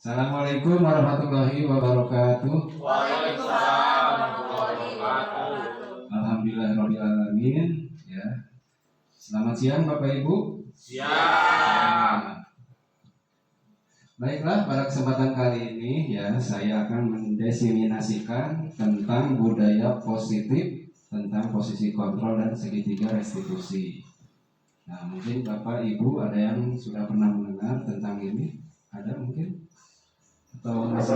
Assalamualaikum warahmatullahi wabarakatuh. Waalaikumsalam warahmatullahi wabarakatuh. Alhamdulillahirabbil alamin. Ya. Selamat siang Bapak Ibu. Siang. Baiklah, pada kesempatan kali ini ya saya akan mendefinisikan tentang budaya positif tentang posisi kontrol dan segitiga restitusi. Nah, mungkin Bapak Ibu ada yang sudah pernah mendengar tentang ini? Ada mungkin? Atau masih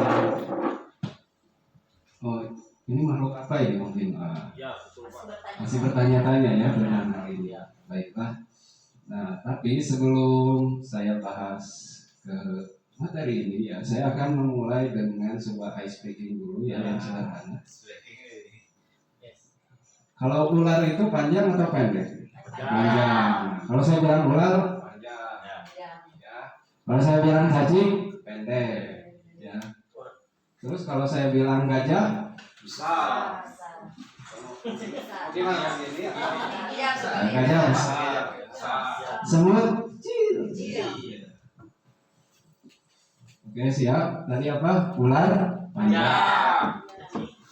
ini makhluk apa ini mungkin? Ya, betul Pak. Masih bertanya-tanya ya tentang hal ini ya. Baiklah. Nah, tapi sebelum saya bahas ke materi ini ya, saya akan memulai dengan sebuah ice breaking dulu ya yang sederhana. Kalau ular itu panjang atau pendek? Panjang. Kalau saya bilang ular panjang. Ya. Kalau saya bilang cacing pendek. Ya. Terus kalau saya bilang gajah besar. Gimana ini? Gajah besar. Semut kecil. Oke, siap. Tadi apa? Ular panjang.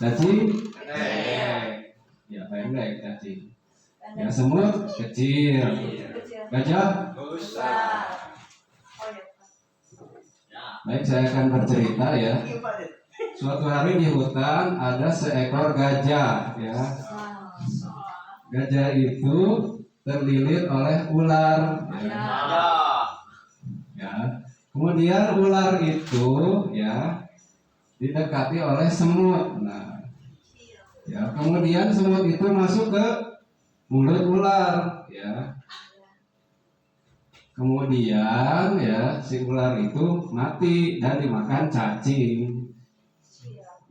Cacing pendek. Ya, pendek cacing. Ya, semut kecil. Gajah besar. Baik, saya akan bercerita ya. Suatu hari di hutan ada seekor gajah ya. Gajah itu terlilit oleh ular ya. Kemudian ular itu ya didekati oleh semut. Nah, ya kemudian semut itu masuk ke mulut ular ya. Kemudian ya si ular itu mati dan dimakan cacing.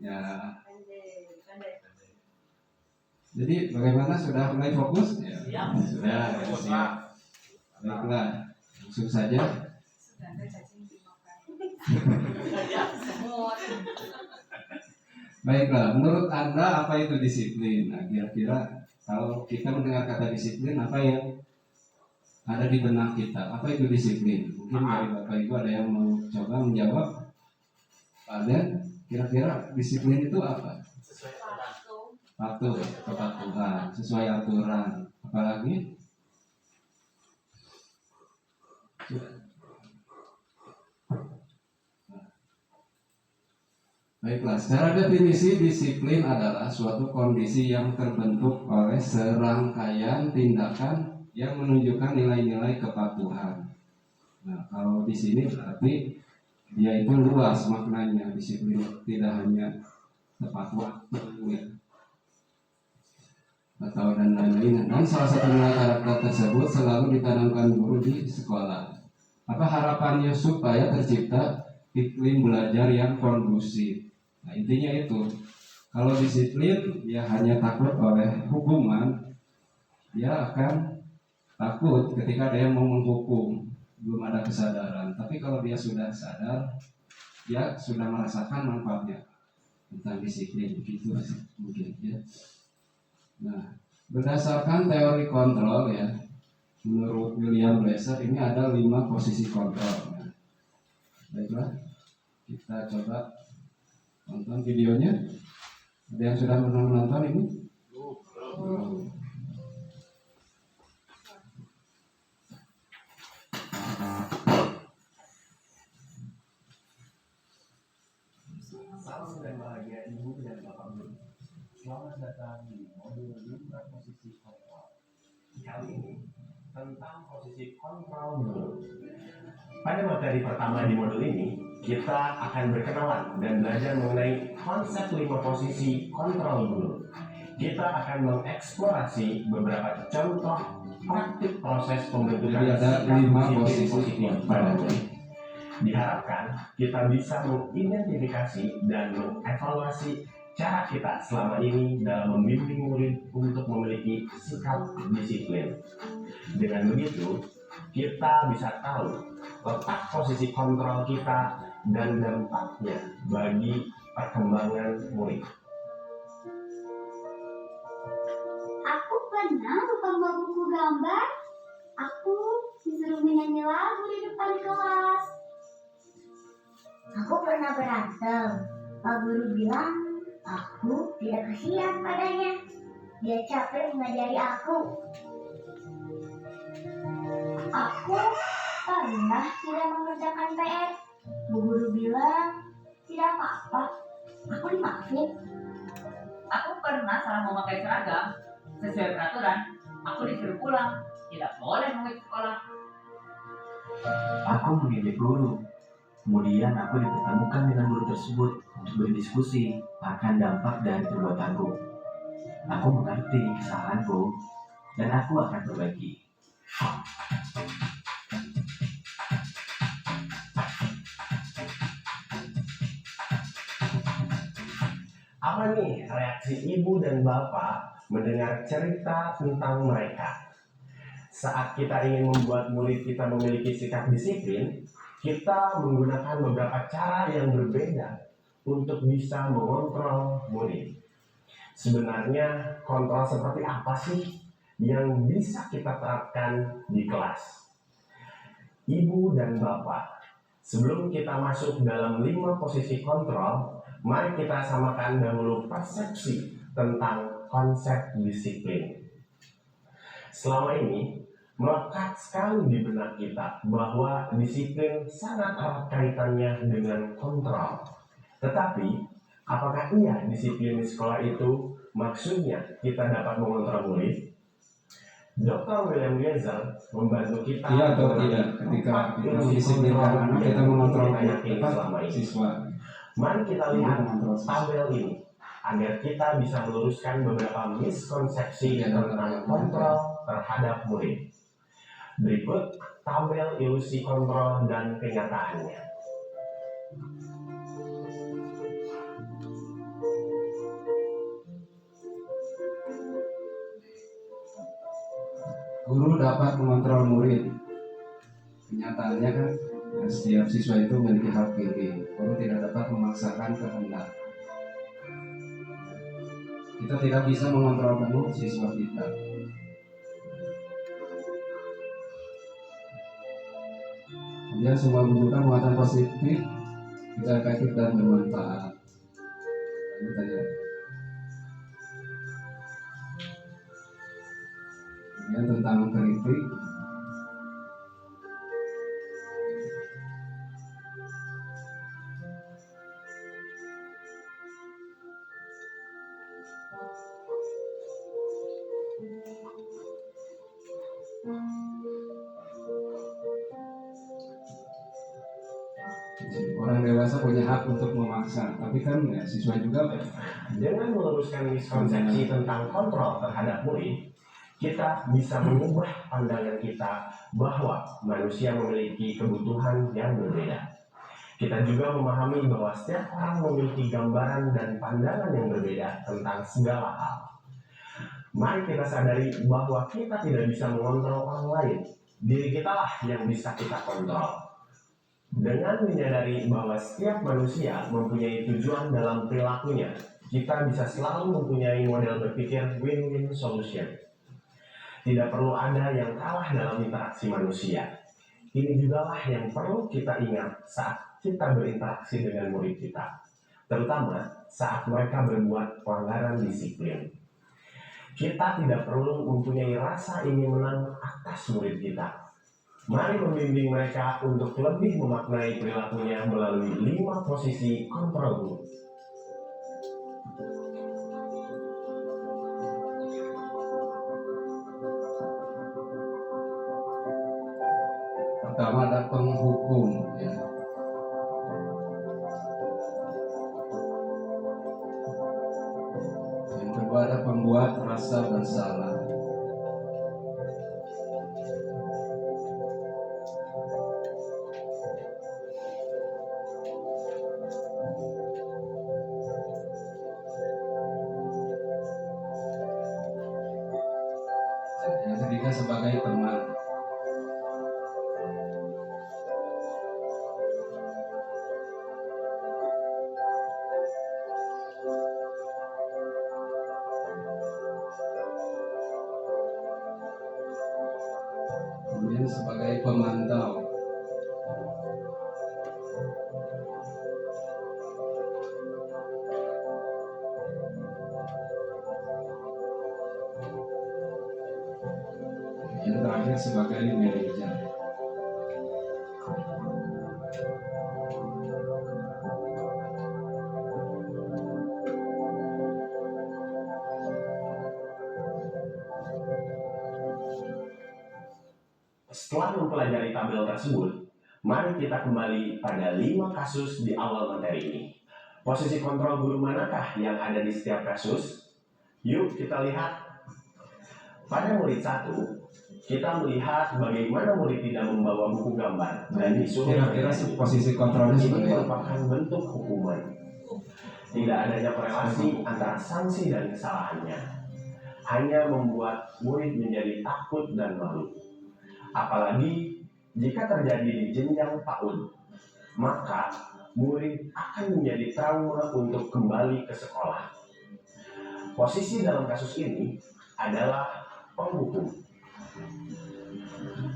Ya. Jadi bagaimana, sudah mulai fokus? Ya. Sudah. Ya, siap. Baiklah, langsung saja. Baiklah, menurut Anda apa itu disiplin? Nah, kira-kira kalau kita mendengar kata disiplin, apa yang ada di benak kita? Apa itu disiplin? Mungkin dari Bapak Ibu ada yang mau coba menjawab? Ada? Kira-kira disiplin itu apa? Patuh, kepatuhan, sesuai aturan. Apalagi? Baiklah, secara definisi disiplin adalah suatu kondisi yang terbentuk oleh serangkaian tindakan yang menunjukkan nilai-nilai kepatuhan. Nah, kalau di sini berarti dia itu luas maknanya. Disiplin tidak hanya tepat waktu ya, atau dan lain-lain. Dan salah satu nilai karakter tersebut selalu ditanamkan guru di sekolah. Apa harapannya supaya tercipta iklim belajar yang kondusif? Nah, intinya itu. Kalau disiplin dia hanya takut oleh hukuman, dia akan takut ketika ada yang mau menghukum, belum ada kesadaran. Tapi kalau dia sudah sadar, dia sudah merasakan manfaatnya tentang disiplin, begitu mungkin ya. Nah, berdasarkan teori kontrol ya, menurut William Blaser ini ada 5 posisi kontrol. Nah, baiklah, kita coba nonton videonya. Ada yang sudah pernah menonton ini? Belum. Salam dan bahagia Ibu dan Bapak Guru. Selamat datang di modul 5 posisi kontrol. Kali ini tentang posisi kontrol dulu. Pada materi pertama di modul ini, kita akan berkenalan dan belajar mengenai konsep 5 posisi kontrol dulu. Kita akan mengeksplorasi beberapa contoh praktik proses pembentukan ada 5 posisi positif pada diri. Diharapkan kita bisa mengidentifikasi dan mengevaluasi cara kita selama ini dalam membimbing murid untuk memiliki sikap disiplin. Dengan begitu, kita bisa tahu letak posisi kontrol kita dan dampaknya bagi perkembangan murid. Aku pernah lupa bawa buku gambar. Aku disuruh menyanyi lagu di depan kelas. Aku pernah berantem. Pak Guru bilang aku tidak kasihan padanya. Dia capek mengajari aku. Aku pernah tidak mengerjakan PR. Bu Guru bilang tidak apa-apa. Aku dimaafin. Aku pernah salah memakai seragam sesuai peraturan. Aku disuruh pulang. Tidak boleh mengikuti sekolah. Aku mengejek guru. Kemudian aku dipertemukan dengan guru tersebut untuk berdiskusi akan dampak dari perbuatanku. Aku mengerti kesalahanku dan aku akan perbaiki. Apa nih reaksi ibu dan bapak mendengar cerita tentang mereka? Saat kita ingin membuat murid kita memiliki sikap disiplin, kita menggunakan beberapa cara yang berbeda untuk bisa mengontrol murid. Sebenarnya kontrol seperti apa sih yang bisa kita terapkan di kelas? Ibu dan bapak, sebelum kita masuk dalam 5 posisi kontrol, mari kita samakan dahulu persepsi tentang konsep disiplin. Selama ini, melekat sekali di benak kita bahwa disiplin sangat erat kaitannya dengan kontrol. Tetapi, apakah iya disiplin di sekolah itu maksudnya kita dapat mengontrol murid? Dr. William Geisel membantu kita Iya atau tidak ketika kita mendisiplinkan anak, kita mengontrol siswa. Mari kita lihat Mengontrol siswa. tabel ini agar kita bisa meluruskan beberapa miskonsepsi tentang kontrol terhadap murid. Berikut tabel ilusi kontrol dan kenyataannya. Guru dapat mengontrol murid. Kenyataannya kan setiap siswa itu memiliki hak pilih. Guru tidak dapat memaksakan kehendak. Kita tidak bisa mengontrol penuh siswa kita. Kemudian semua rujukan muatan positif, bisa efektif dan bermanfaat. Lanjut aja. Kemudian tentang kritik, orang dewasa punya hak untuk memaksa, tapi kan ya, siswa juga Dengan meluruskan miskonsepsi tentang kontrol terhadap murid, kita bisa mengubah pandangan kita bahwa manusia memiliki kebutuhan yang berbeda. Kita juga memahami bahwa setiap orang memiliki gambaran dan pandangan yang berbeda tentang segala hal. Mari kita sadari bahwa kita tidak bisa mengontrol orang lain. Diri kita lah yang bisa kita kontrol. Dengan menyadari bahwa setiap manusia mempunyai tujuan dalam perilakunya, kita bisa selalu mempunyai model berpikir win-win solution. Tidak perlu ada yang kalah dalam interaksi manusia. Ini jugalah yang perlu kita ingat saat kita berinteraksi dengan murid kita, terutama saat mereka berbuat pelanggaran disiplin. Kita tidak perlu mempunyai rasa ingin menang atas murid kita. Mari membimbing mereka untuk lebih memaknai perilakunya melalui 5 posisi kontrol guru. pertama ada penghukum. Ya. Yang kedua ada pembuat rasa bersalah. Yang ketiga sebagai teman. Kemudian sebagai pemantau. berakhir sebagai manajer. Setelah mempelajari tabel tersebut, mari kita kembali pada 5 kasus di awal materi ini. Posisi kontrol guru manakah yang ada di setiap kasus? Yuk kita lihat. Pada murid 1, kita melihat bagaimana murid tidak membawa buku gambar dan disuruh Kira-kira posisi kontrolnya ini seperti apa? merupakan bentuk hukuman. Tidak adanya korelasi antara sanksi dan kesalahannya. Hanya membuat murid menjadi takut dan malu. Apalagi jika terjadi di jenjang PAUD, maka murid akan menjadi trauma untuk kembali ke sekolah. Posisi dalam kasus ini adalah penghukum.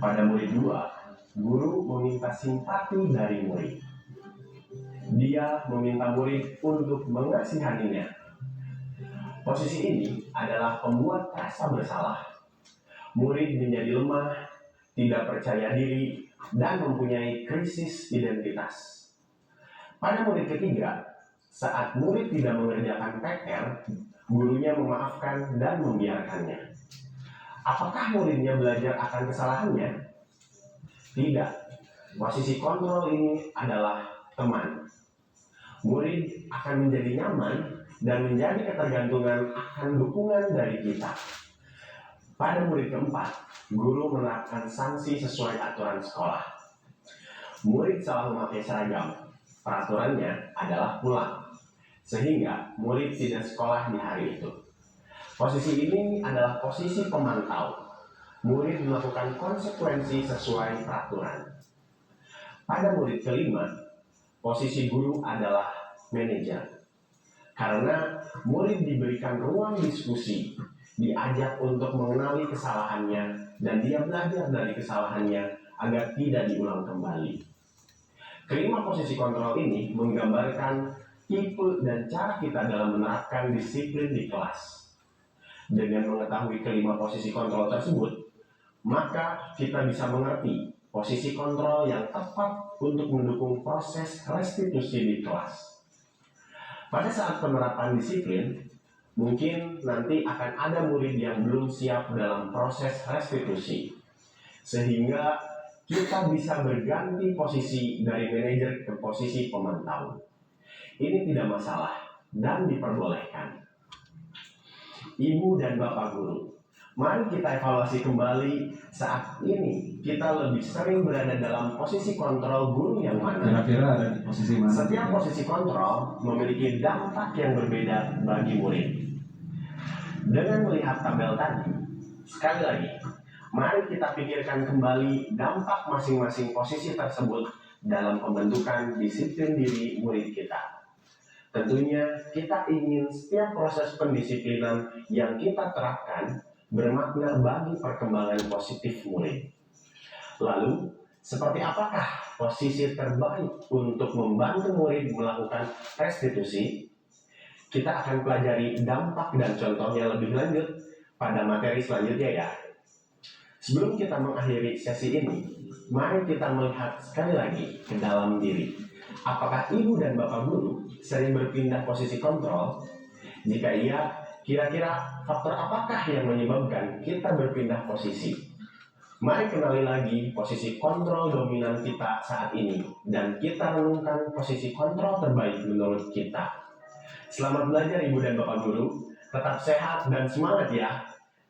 Pada murid 2, guru meminta simpati dari murid. Dia meminta murid untuk mengasihaninya. Posisi ini adalah pembuat rasa bersalah. Murid menjadi lemah, tidak percaya diri, dan mempunyai krisis identitas. Pada murid ketiga, saat murid tidak mengerjakan PR, gurunya memaafkan dan membiarkannya. Apakah muridnya belajar akan kesalahannya? Tidak. Posisi kontrol ini adalah teman. Murid akan menjadi nyaman dan menjadi ketergantungan akan dukungan dari kita. Pada murid keempat, guru menerapkan sanksi sesuai aturan sekolah. Murid salah memakai seragam, peraturannya adalah pulang, sehingga murid tidak sekolah di hari itu. Posisi ini adalah posisi pemantau. Murid melakukan konsekuensi sesuai peraturan. Pada murid kelima, posisi guru adalah manajer. Karena murid diberikan ruang diskusi, diajak untuk mengenali kesalahannya, dan dia belajar dari kesalahannya agar tidak diulang kembali. Kelima posisi kontrol ini menggambarkan tipe dan cara kita dalam menerapkan disiplin di kelas. Dengan mengetahui kelima posisi kontrol tersebut, maka kita bisa mengerti posisi kontrol yang tepat untuk mendukung proses restitusi di kelas. Pada saat penerapan disiplin, mungkin nanti akan ada murid yang belum siap dalam proses restitusi, sehingga kita bisa berganti posisi dari manajer ke posisi pemantau. Ini tidak masalah dan diperbolehkan. Ibu dan Bapak Guru, mari kita evaluasi kembali saat ini kita lebih sering berada dalam posisi kontrol guru yang mana. Kira-kira ada di posisi mana? Setiap posisi kontrol memiliki dampak yang berbeda bagi murid. Dengan melihat tabel tadi, sekali lagi, mari kita pikirkan kembali dampak masing-masing posisi tersebut dalam pembentukan disiplin diri murid kita. Tentunya kita ingin setiap proses pendisiplinan yang kita terapkan bermakna bagi perkembangan positif murid. Lalu, seperti apakah posisi terbaik untuk membantu murid melakukan restitusi? Kita akan pelajari dampak dan contohnya lebih lanjut pada materi selanjutnya ya. Sebelum kita mengakhiri sesi ini, mari kita melihat sekali lagi ke dalam diri. Apakah ibu dan bapak guru sering berpindah posisi kontrol? Jika iya, kira-kira faktor apakah yang menyebabkan kita berpindah posisi? Mari kenali lagi posisi kontrol dominan kita saat ini dan kita renungkan posisi kontrol terbaik menurut kita. Selamat belajar ibu dan bapak guru, tetap sehat dan semangat ya.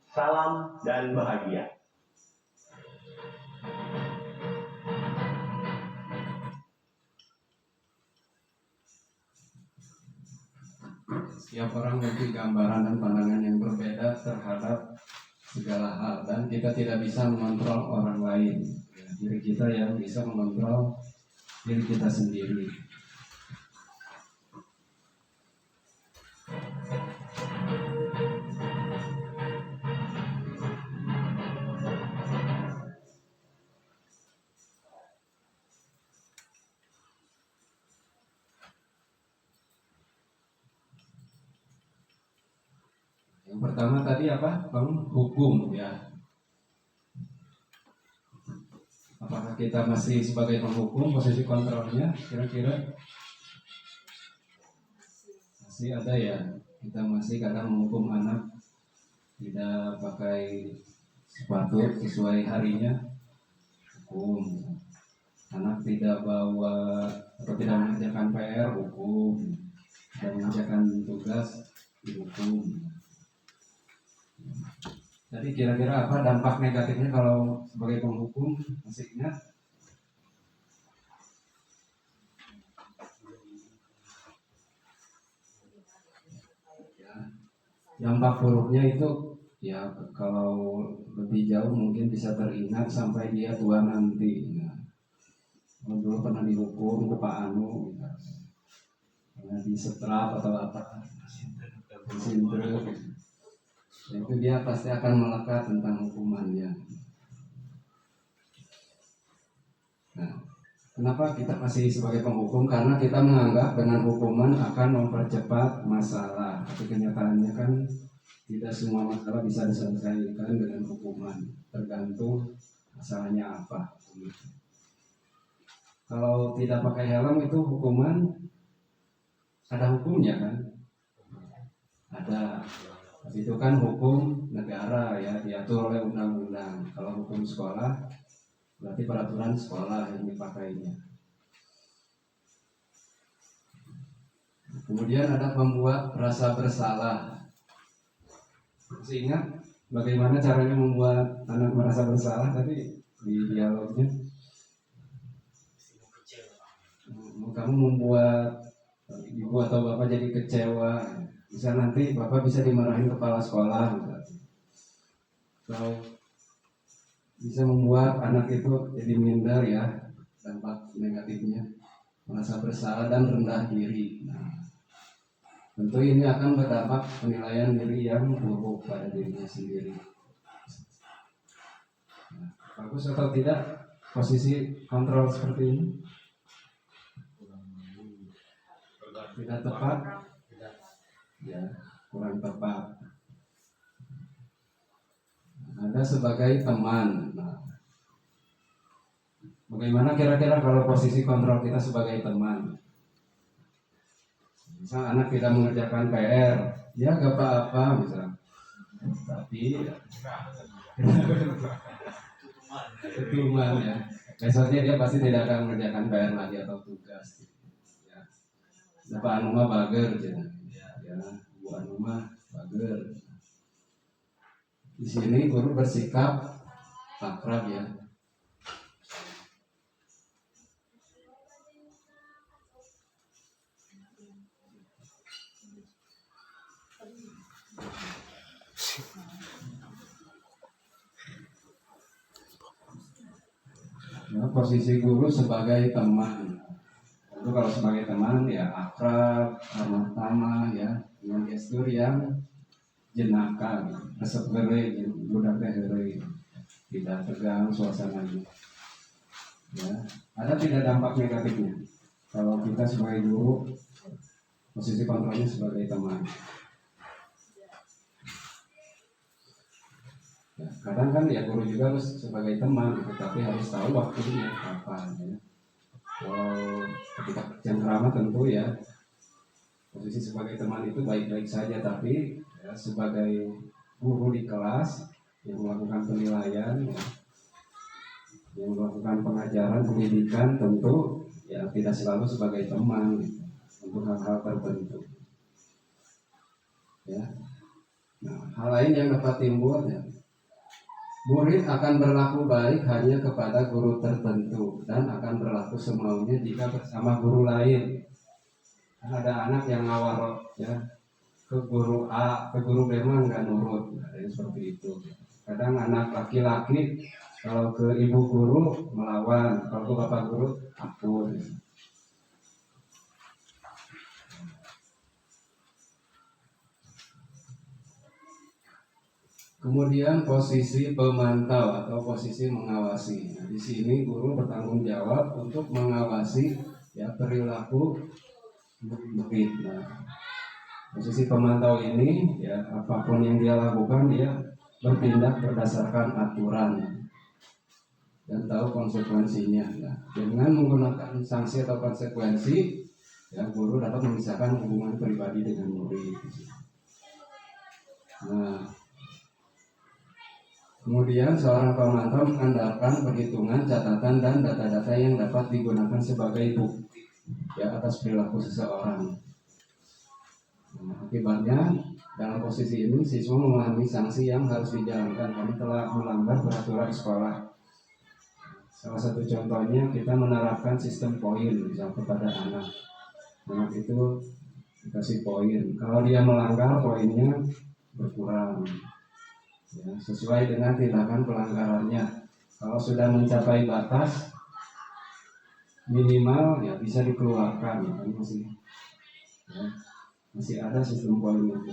Salam dan bahagia. Setiap orang memiliki gambaran dan pandangan yang berbeda terhadap segala hal, dan kita tidak bisa mengontrol orang lain. Diri kita yang bisa mengontrol diri kita sendiri. Yang pertama tadi apa? Penghukum ya. Apakah kita masih sebagai penghukum, posisi kontrolnya kira-kira masih ada ya? Kita masih kadang menghukum anak tidak pakai sepatu sesuai harinya, hukum. Anak tidak bawa atau tidak mengerjakan PR, hukum. Tidak mengerjakan tugas, dihukum. Jadi kira-kira apa dampak negatifnya kalau sebagai penghukum? Masih ingat? Dampak buruknya itu ya kalau lebih jauh mungkin bisa teringat sampai dia tua nanti. Nah, kalau dulu pernah dihukum ke Pak Anu, gitu. Pernah disetrap atau apa, disinter, itu dia pasti akan melekat tentang hukumannya. Nah, kenapa kita masih sebagai penghukum? Karena kita menganggap dengan hukuman akan mempercepat masalah. Tapi kenyataannya kan tidak semua masalah bisa diselesaikan dengan hukuman. Tergantung masalahnya apa. Kalau tidak pakai helm itu hukuman ada hukumnya kan? Ada. Tapi itu kan hukum negara ya, diatur oleh undang-undang. Kalau hukum sekolah berarti peraturan sekolah yang dipakainya. Kemudian ada membuat rasa bersalah. Masih ingat bagaimana caranya membuat anak merasa bersalah tadi di dialognya? Kamu membuat ibu atau bapak jadi kecewa, bisa nanti bapak bisa dimarahin kepala sekolah, atau bisa membuat anak itu jadi minder ya, dampak negatifnya merasa bersalah dan rendah diri. Nah, tentu ini akan berdampak penilaian diri yang buruk pada dirinya sendiri. Nah, bagus atau tidak posisi kontrol seperti ini? Tidak tepat, ya kurang tepat. Ada sebagai teman. Nah, bagaimana kira-kira kalau posisi kontrol kita sebagai teman? Misal anak tidak mengerjakan PR, ya gak apa-apa misal. Tapi ketuman ya. Besoknya dia pasti tidak akan mengerjakan PR lagi atau tugas. Pak Anu mah bager, ya, Bu Anu mah bager. Di sini guru bersikap akrab ya. Nah, posisi guru sebagai teman. Itu kalau sebagai teman ya akrab, ramah tamah ya, dengan gestur yang jenaka, resep geure, budak teh heureuy, tidak tegang suasananya. Ya, ada tidak dampak negatifnya kalau kita sebagai guru posisi kontrolnya sebagai teman? Ya, kadang kan ya guru juga harus sebagai teman, tetapi harus tahu waktunya kapan ya. Kalau ketika cengkrama tentu ya posisi sebagai teman itu baik-baik saja, tapi ya, sebagai guru di kelas yang melakukan penilaian ya, yang melakukan pengajaran pendidikan tentu ya tidak selalu sebagai teman gitu, untuk hal-hal tertentu ya. Nah, hal lain yang dapat timbul ya, murid akan berlaku baik hanya kepada guru tertentu dan akan berlaku semaunya jika bersama guru lain. Ada anak yang ngawar ya ke guru A, ke guru B mah nggak nurut, ada yang seperti itu. Kadang anak laki-laki kalau ke ibu guru melawan, kalau ke bapak guru akur. Kemudian posisi pemantau atau posisi mengawasi. Nah, di sini guru bertanggung jawab untuk mengawasi ya perilaku murid. Nah, posisi pemantau ini ya apapun yang dia lakukan dia bertindak berdasarkan aturan. dan tahu konsekuensinya. Nah, dengan menggunakan sanksi atau konsekuensi, ya guru dapat memisahkan hubungan pribadi dengan murid. Nah, kemudian seorang pemantau mengandalkan perhitungan, catatan, dan data-data yang dapat digunakan sebagai bukti ya atas perilaku seseorang. Nah, akibatnya dalam posisi ini siswa memahami sanksi yang harus dijalankan karena telah melanggar peraturan sekolah. Salah satu contohnya kita menerapkan sistem poin misalnya kepada anak. Anak itu dikasih poin. Kalau dia melanggar, poinnya berkurang. Ya, sesuai dengan tindakan pelanggarannya. Kalau sudah mencapai batas minimal ya bisa dikeluarkan. Masih ada sistem poin itu.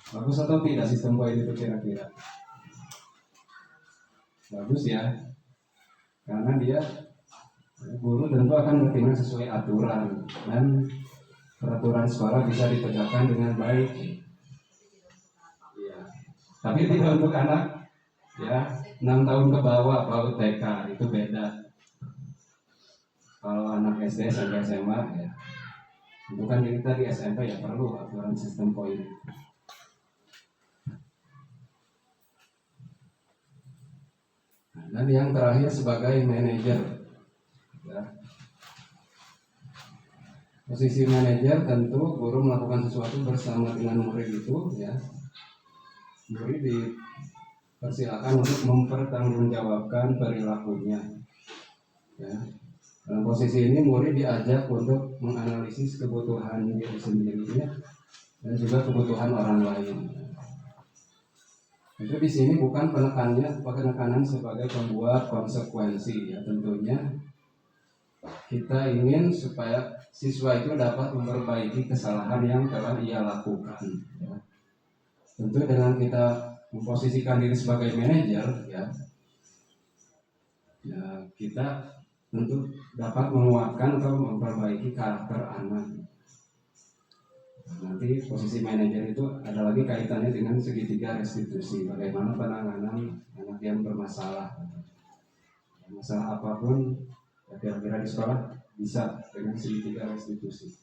Bagus atau tidak sistem poin itu kira-kira? Bagus ya. Karena dia guru tentu akan bertindak sesuai aturan dan peraturan sekolah bisa ditegakkan dengan baik. Ya. Tapi tidak untuk anak ya 6 tahun ke bawah kalau TK itu beda. Kalau anak SD sampai SMA ya. Bukan kita di SMP ya perlu aturan sistem poin. Dan yang terakhir sebagai manajer, ya. Posisi manajer tentu guru melakukan sesuatu bersama dengan murid itu, ya. Murid dipersilakan untuk mempertanggungjawabkan perilakunya. Ya. Dalam posisi ini murid diajak untuk menganalisis kebutuhan diri sendirinya dan juga kebutuhan orang lain. Itu di sini bukan penekanan sebagai pembuat konsekuensi ya, tentunya kita ingin supaya siswa itu dapat memperbaiki kesalahan yang telah ia lakukan ya. Tentu dengan kita memposisikan diri sebagai manajer ya kita tentu dapat menguatkan atau memperbaiki karakter anak. Nanti posisi manajer itu ada lagi kaitannya dengan segitiga restitusi. Bagaimana penanganan anak yang bermasalah. Masalah apapun ya kira-kira di sekolah bisa dengan segitiga restitusi.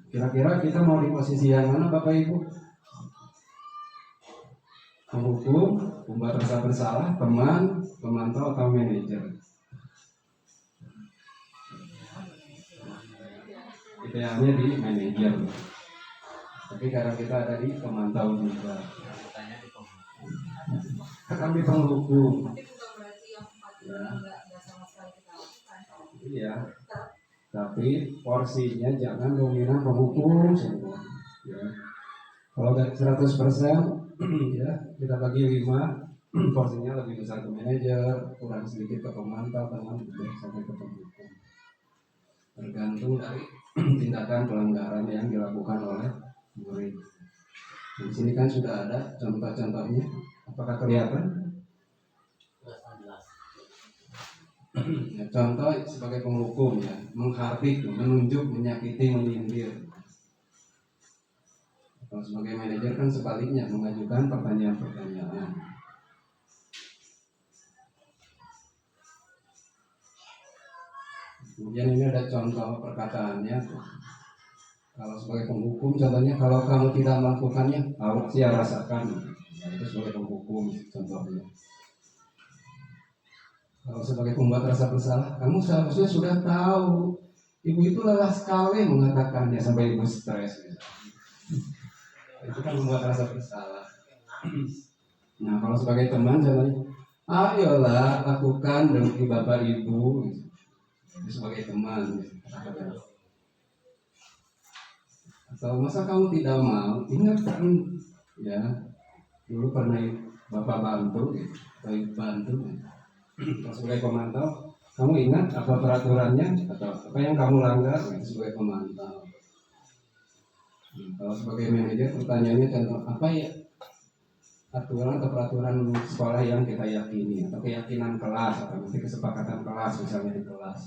Kira-kira kita mau di posisi yang mana Bapak Ibu? Penghukum, pembuat rasa bersalah, teman, pemantau atau manajer? Idealnya di manajer, tapi karena kita ada di pemantau juga. Kami penghukum. Iya. Tapi porsinya jangan dominan penghukum semua. Ya. Kalau dari 100% ya kita bagi 5, porsinya lebih besar ke manajer, kurang sedikit ke pemantau, teman sampai ke penghukum. Tergantung dari tindakan pelanggaran yang dilakukan oleh murid. Di sini kan sudah ada contoh-contohnya. Apakah kelihatan? Ya, contoh sebagai penghukum ya, menghardik, menunjuk, menyakiti, menyindir. Kalau sebagai manajer kan sebaliknya, mengajukan pertanyaan-pertanyaan. Kemudian ini ada contoh perkataannya. Kalau sebagai penghukum, contohnya kalau kamu tidak melakukannya, awak sih rasakan. Nah, itu sebagai penghukum contohnya. Kalau sebagai pembuat rasa bersalah, kamu seharusnya sudah tahu. Ibu itu lelah sekali mengatakannya sampai ibu stres. Itu kan membuat rasa bersalah. Nah, kalau sebagai teman, contohnya, ayolah lakukan demi bapak ibu. Itu sebagai teman. Atau masa kamu tidak mau? Ingat kan, ya dulu pernah bapak bantu, atau bantu. Kalau sebagai pemantau, kamu ingat apa peraturannya atau apa yang kamu langgar? Itu sebagai pemantau. Kalau sebagai manajer, pertanyaannya contoh apa ya aturan atau peraturan sekolah yang kita yakini atau keyakinan kelas atau nanti kesepakatan kelas misalnya di kelas.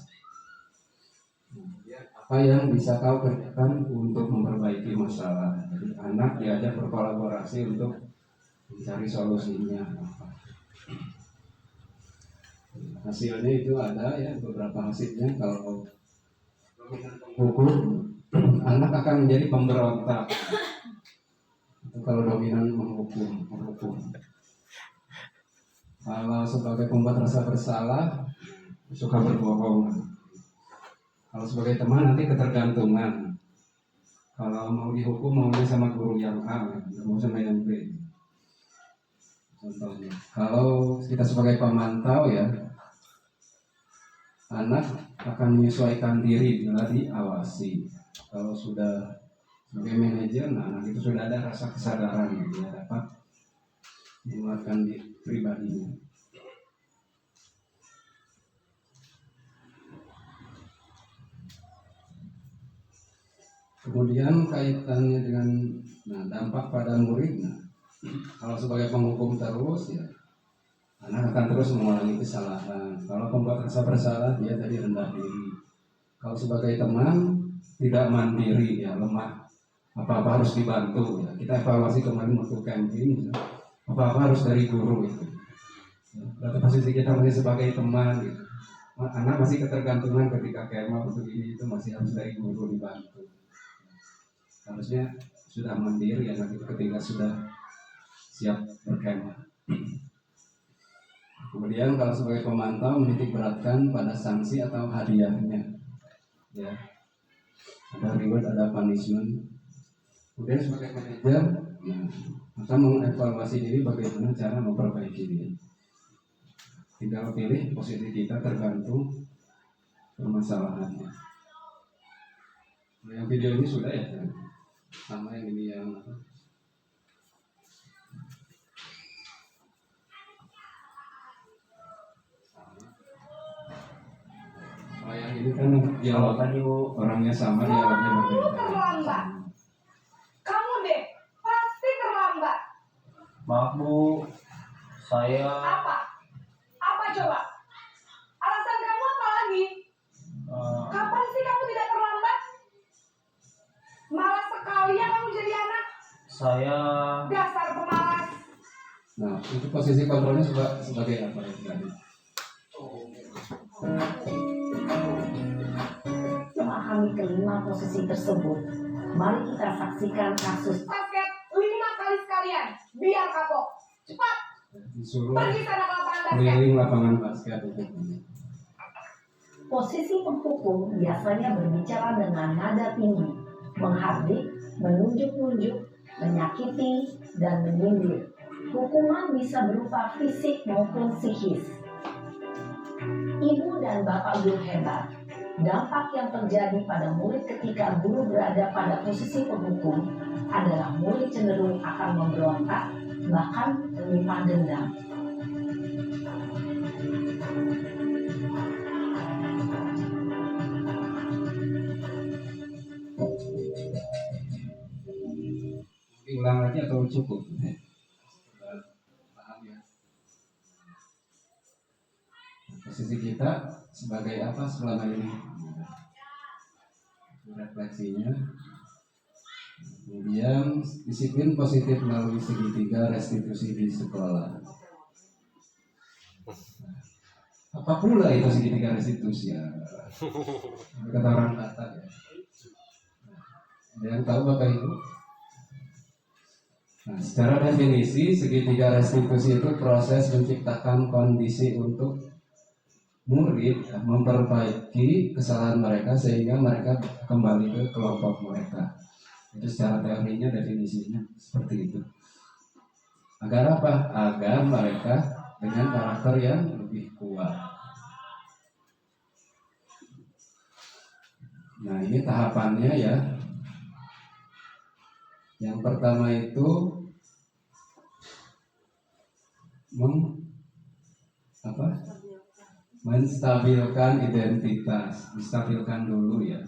Apa yang bisa kau kerjakan untuk memperbaiki masalah? Jadi anak diajak berkolaborasi untuk mencari solusinya. Hasilnya itu ada ya, beberapa hasilnya. Kalau hukum, anak akan menjadi pemberontak. Itu kalau dominan menghukum. Kalau sebagai pembuat rasa bersalah, suka berbohong. Kalau sebagai teman nanti ketergantungan. Kalau mau dihukum maunya sama guru yang A, mau sama yang B. Contohnya, kalau kita sebagai pemantau ya, anak akan menyesuaikan diri bila diawasi. Kalau sudah sebagai manajer, nah anak itu sudah ada rasa kesadaran, dia dapat menguatkan pribadinya. Kemudian kaitannya dengan dampak pada murid. Kalau sebagai penghukum terus ya, anak akan terus mengulangi kesalahan. Kalau pembuat rasa bersalah, dia tadi rendah diri. Kalau sebagai teman tidak mandiri ya, lemah. Apa-apa harus dibantu ya. Kita evaluasi kemarin waktu camping ya. Apa-apa harus dari guru itu. Berarti posisi kita masih sebagai teman gitu. Anak masih ketergantungan ketika kemah untuk ini itu masih harus dari guru dibantu. Harusnya sudah mandiri ya nanti ketika sudah siap berkemah. Kemudian kalau sebagai pemantau menitik beratkan pada sanksi atau hadiahnya, ya ada reward, ada punishment. Kemudian sebagai manajer, akan mengevaluasi diri bagaimana cara memperbaiki diri. Tinggal pilih posisi kita tergantung permasalahannya. Nah, yang video ini sudah ya. Sama yang ini yang apa? Oh yang ini kan dialog tadi Bu, orangnya sama, dialognya berbeda. Terlambat. Kamu deh pasti terlambat. Maaf Bu, saya Apa coba? Alasan kamu apa lagi? Kapan sih kamu tidak terlambat? Malas sekali ya kamu jadi anak. saya Dasar pemalas. Nah, itu posisi kontrolnya sebagai apa ya tadi? Memahami kelima posisi tersebut, mari kita saksikan kasus Basket 5 kali sekalian. Biar kapok. Cepat Disuruh pergi sana ke lapangan basket. keliling lapangan basket itu. posisi penghukum biasanya berbicara dengan nada tinggi, menghardik, menunjuk-nunjuk, menyakiti, dan menyindir. Hukuman bisa berupa fisik maupun psikis. Ibu dan bapak guru hebat. Dampak yang terjadi pada murid ketika guru berada pada posisi penghukum adalah murid cenderung akan memberontak, bahkan menyimpan dendam. Ulang lagi atau cukup? Paham ya? Posisi kita sebagai apa selama ini? Refleksinya. Kemudian disiplin positif melalui segitiga restitusi di sekolah. Apa pula itu segitiga restitusi ya? Kata orang Batak ya. Ada yang tahu Bapak Ibu? Nah, secara definisi segitiga restitusi itu proses menciptakan kondisi untuk murid memperbaiki kesalahan mereka sehingga mereka kembali ke kelompok mereka. Itu secara teorinya definisinya seperti itu. Agar apa? Agar mereka dengan karakter yang lebih kuat. Nah ini tahapannya ya. Yang pertama itu menstabilkan identitas, distabilkan dulu ya,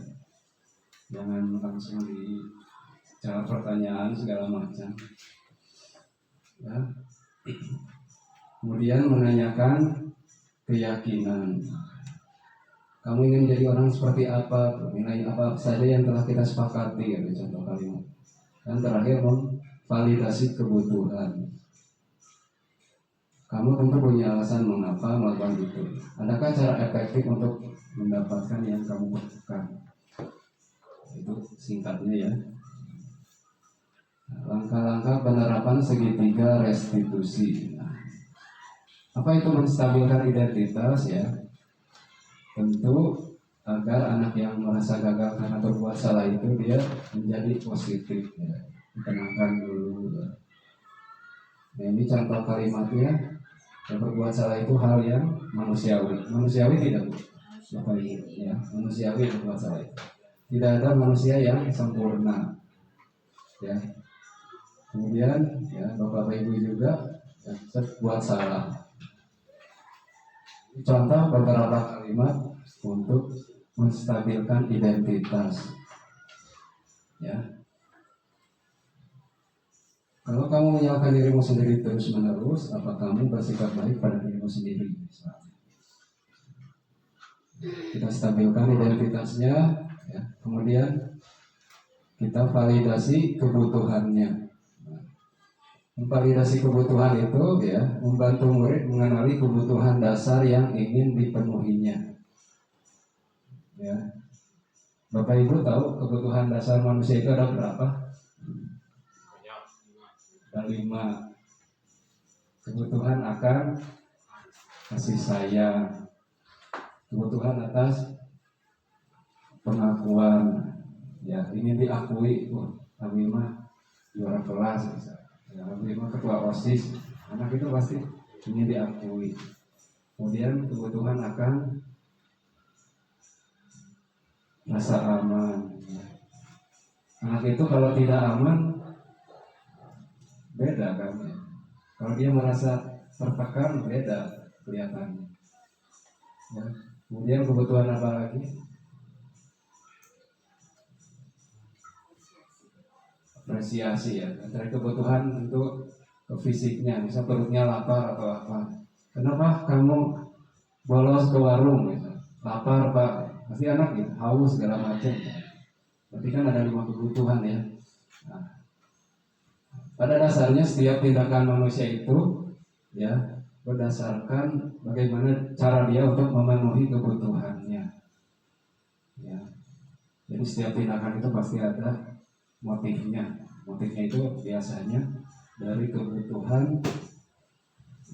jangan langsung dijawab pertanyaan segala macam ya. Kemudian menanyakan keyakinan, kamu ingin menjadi orang seperti apa, nilai apa saja yang telah kita sepakati ya, contoh kalimat. Dan terakhir memvalidasi kebutuhan. kamu tentu punya alasan mengapa melakukan itu. Adakah cara efektif untuk mendapatkan yang kamu butuhkan? Itu singkatnya ya. Langkah-langkah penerapan segitiga restitusi. Apa itu menstabilkan identitas ya? Tentu agar anak yang merasa gagal karena berbuat salah itu dia menjadi positif ya. Ditenangkan dulu ya. Nah, ini contoh kalimatnya, yang berbuat salah itu hal yang manusiawi. Manusiawi tidak Bu? Bapak Ibu ya, manusiawi yang berbuat salah itu. Tidak ada manusia yang sempurna ya. Kemudian ya Bapak Ibu juga ya, buat salah. Contoh beberapa kalimat untuk menstabilkan identitas ya. Kalau kamu menyalahkan dirimu sendiri terus menerus, apa kamu bersikap baik pada dirimu sendiri? Kita stabilkan identitasnya ya. Kemudian kita validasi kebutuhannya. Memvalidasi kebutuhan itu ya membantu murid mengenali kebutuhan dasar yang ingin dipenuhinya. Ya. Bapak Ibu tahu kebutuhan dasar manusia itu ada berapa? Ada 5. Kebutuhan akan kasih sayang, kebutuhan atas pengakuan, ya ingin diakui, kami mah juara kelas, ya, kami mah ketua OSIS, anak itu pasti ingin diakui. Kemudian kebutuhan akan rasa aman. Anak itu kalau tidak aman beda kan ya. Kalau dia merasa tertekan beda kelihatannya ya. Kemudian kebutuhan apa lagi? Apresiasi ya. Antara kebutuhan untuk ke fisiknya, misal perutnya lapar atau apa. Kenapa kamu bolos ke warung gitu? Lapar Pak, pasti anak gitu, haus segala macam. Berarti kan ada 5 kebutuhan ya. Nah, pada dasarnya setiap tindakan manusia itu ya berdasarkan bagaimana cara dia untuk memenuhi kebutuhannya. Ya. Jadi setiap tindakan itu pasti ada motifnya. Motifnya itu biasanya dari kebutuhan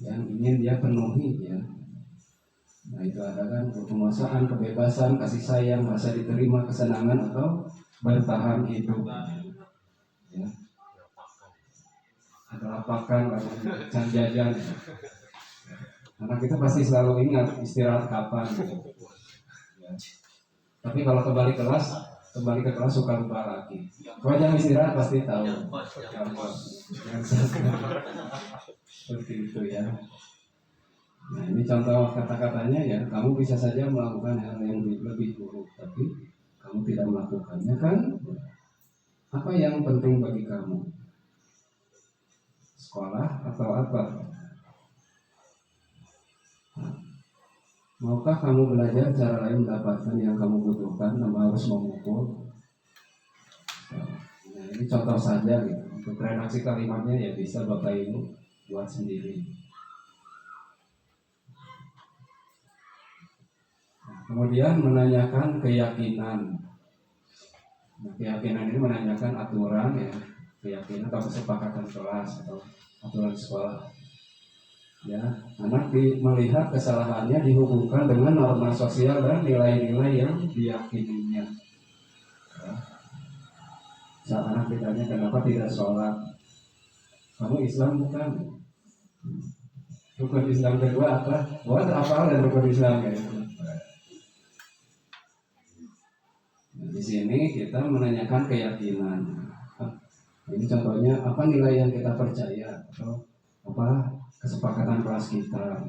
yang ingin dia penuhi ya. Nah itu ada kan penguasaan, kebebasan, kasih sayang, rasa diterima, kesenangan atau bertahan hidup. Ya. Ada apakan, ada jajan. Anak itu pasti selalu ingat istirahat kapan. Ya. Tapi kalau kembali ke kelas suka lupa lagi. Kalau jam istirahat pasti tahu. Seperti itu ya. Nah ini contoh kata-katanya ya. Kamu bisa saja melakukan hal yang lebih buruk, tapi kamu tidak melakukannya kan? Apa yang penting bagi kamu? Sekolah atau apa? Maukah kamu belajar cara lain mendapatkan yang kamu butuhkan tanpa harus memukul? Nah, ini contoh saja gitu. Untuk redaksi kalimatnya ya bisa Bapak Ibu buat sendiri. Nah, kemudian menanyakan keyakinan. Nah, keyakinan ini menanyakan aturan ya, keyakinan atau kesepakatan kelas atau aturan sekolah. Ya, anak melihat kesalahannya dihubungkan dengan norma sosial dan nilai-nilai yang diyakininya. Ya. Saat anak ditanya kenapa tidak sholat, kamu Islam bukan? Rukun Islam kedua apa? Buat apa dan rukun Islam itu? Nah, di sini kita menanyakan keyakinan. Ini contohnya apa nilai yang kita percaya atau apa kesepakatan kelas kita.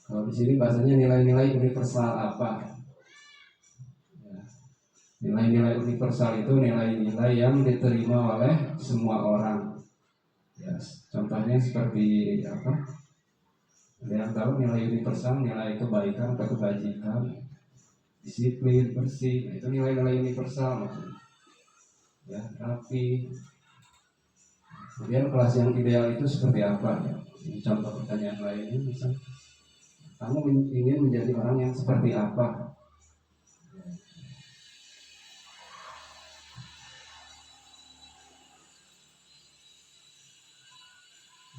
Kalau di sini bahasanya nilai-nilai universal apa? Ya. Nilai-nilai universal itu nilai-nilai yang diterima oleh semua orang. Ya, contohnya seperti apa? Ada yang tahu nilai universal, nilai kebaikan atau kebajikan, disiplin, bersih. Nah, itu nilai-nilai universal maksudnya. Ya, rapi. Kemudian kelas yang ideal itu seperti apa? Ini contoh pertanyaan lainnya, misal kamu ingin menjadi orang yang seperti apa?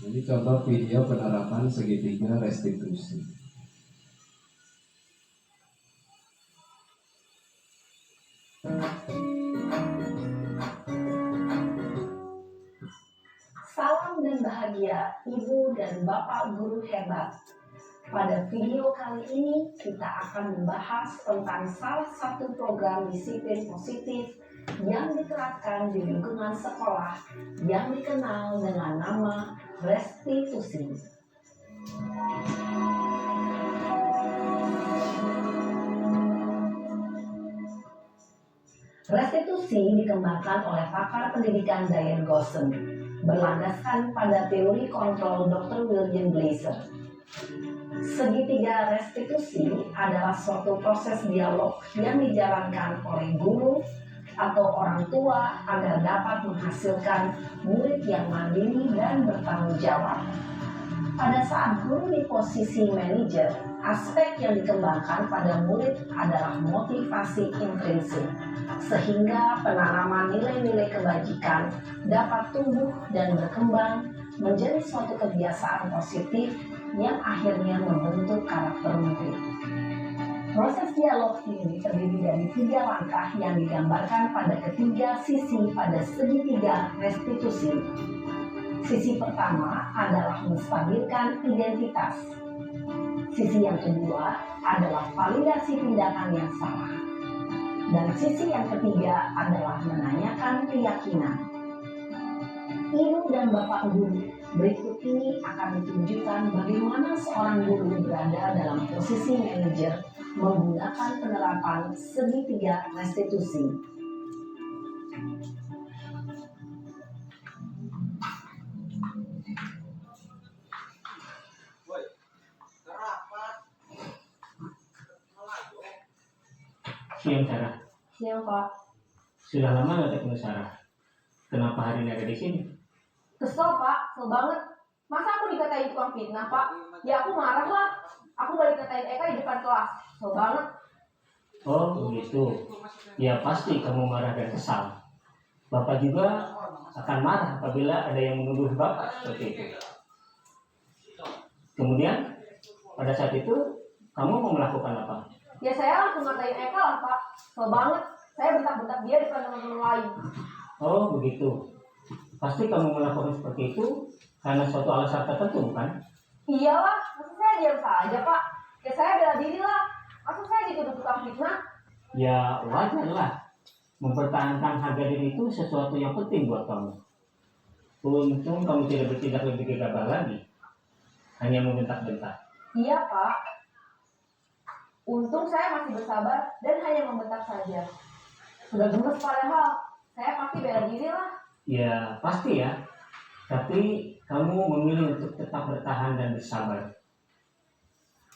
Ini contoh video penerapan segitiga restitusi. Salam dan bahagia Ibu dan Bapak guru hebat. Pada video kali ini kita akan membahas tentang salah satu program disiplin positif yang diterapkan di lingkungan sekolah yang dikenal dengan nama restitusi. Restitusi dikembangkan oleh pakar pendidikan Diane Gosson, berlandaskan pada teori kontrol Dr. William Glasser. Segitiga restitusi adalah suatu proses dialog yang dijalankan oleh guru atau orang tua agar dapat menghasilkan murid yang mandiri dan bertanggung jawab. Pada saat guru di posisi manajer, aspek yang dikembangkan pada murid adalah motivasi intrinsik, sehingga penanaman nilai-nilai kebajikan dapat tumbuh dan berkembang menjadi suatu kebiasaan positif yang akhirnya membentuk karakter murid. Proses dialog ini terdiri dari 3 langkah yang digambarkan pada ketiga sisi pada segitiga restitusi. Sisi pertama adalah menstabilkan identitas. Sisi yang kedua adalah validasi tindakan yang salah. Dan sisi yang ketiga adalah menanyakan keyakinan. Ibu dan Bapak guru, berikut ini akan ditunjukkan bagaimana seorang guru berada dalam posisi manajer menggunakan penerapan segitiga restitusi. Siang Sarah, Siang Pak. sudah lama nggak ketemu Sarah. Kenapa hari ini ada di sini? Kesel Pak, kesel banget. Masa aku dikatain tukang fitnah Pak? Ya aku marah lah. Aku balik katain Eka di depan kelas. Kesel banget. Oh begitu. Ya pasti kamu marah dan kesal. Bapak juga akan marah apabila ada yang menuduh Bapak seperti itu. Kemudian pada saat itu kamu mau melakukan apa? Ya saya langsung ngatain Eka lah Pak. Kesel banget. Saya bentak-bentak dia di depan teman-teman lain. Oh begitu. Pasti kamu melakukan seperti itu karena suatu alasan tertentu, bukan? Iyalah, maksud saya diam saja Pak. Ya saya bela diri lah. Maksud saya dituduh tukang fitnah. Ya wajar lah. Mempertahankan harga diri itu sesuatu yang penting buat kamu. Untung kamu tidak bertindak lebih gegabah lagi. Hanya membentak-bentak. Iya Pak. Untung saya masih bersabar dan hanya membentak saja. Sudah gemes padahal. Saya pasti bela diri lah. Ya pasti ya. Tapi kamu memilih untuk tetap bertahan dan bersabar.